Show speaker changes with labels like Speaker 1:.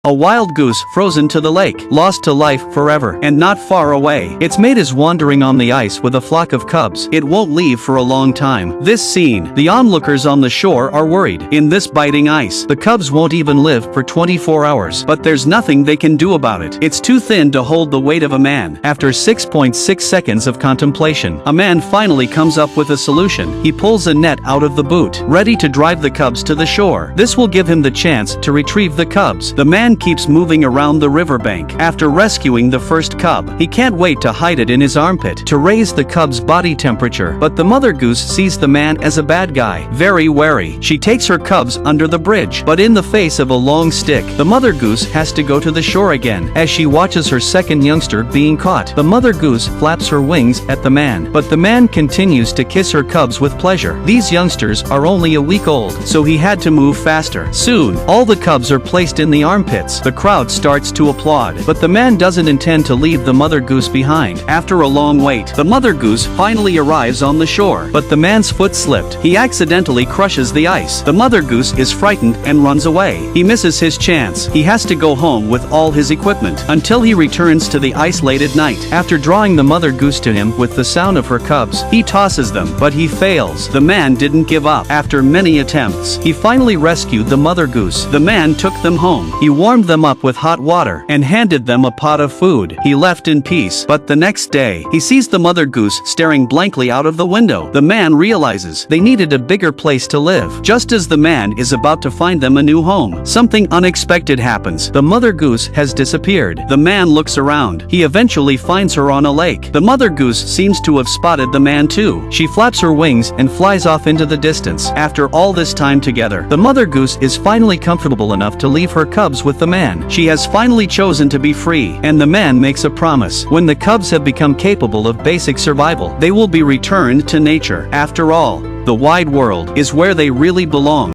Speaker 1: A wild goose frozen to the lake, lost to life forever, and not far away. Its mate is wandering on the ice with a flock of cubs. It won't leave for a long time. This scene, the onlookers on the shore are worried. In this biting ice, the cubs won't even live for 24 hours. But there's nothing they can do about it. It's too thin to hold the weight of a man. After 6.6 seconds of contemplation, a man finally comes up with a solution. He pulls a net out of the boot, ready to drive the cubs to the shore. This will give him the chance to retrieve the cubs. The man keeps moving around the riverbank. After rescuing the first cub, he can't wait to hide it in his armpit to raise the cub's body temperature. But the mother goose sees the man as a bad guy. Very wary, she takes her cubs under the bridge. But in the face of a long stick, the mother goose has to go to the shore again. As she watches her second youngster being caught, the mother goose flaps her wings at the man. But the man continues to kiss her cubs with pleasure. These youngsters are only a week old, so he had to move faster. Soon, all the cubs are placed in the armpits. The crowd starts to applaud, but the man doesn't intend to leave the mother goose behind. After a long wait, the mother goose finally arrives on the shore, but the man's foot slipped. He accidentally crushes the ice. The mother goose is frightened and runs away. He misses his chance. He has to go home with all his equipment until he returns to the isolated night. After drawing the mother goose to him with the sound of her cubs, he tosses them, but he fails. The man didn't give up. After many attempts, he finally rescued the mother goose. The man took them home. He warmed them up with hot water and handed them a pot of food. He left in peace, but the next day, he sees the mother goose staring blankly out of the window. The man realizes they needed a bigger place to live. Just as the man is about to find them a new home, something unexpected happens. The mother goose has disappeared. The man looks around. He eventually finds her on a lake. The mother goose seems to have spotted the man too. She flaps her wings and flies off into the distance. After all this time together, the mother goose is finally comfortable enough to leave her cubs with the man. She has finally chosen to be free, and the man makes a promise. When the cubs have become capable of basic survival, they will be returned to nature. After all, the wide world is where they really belong.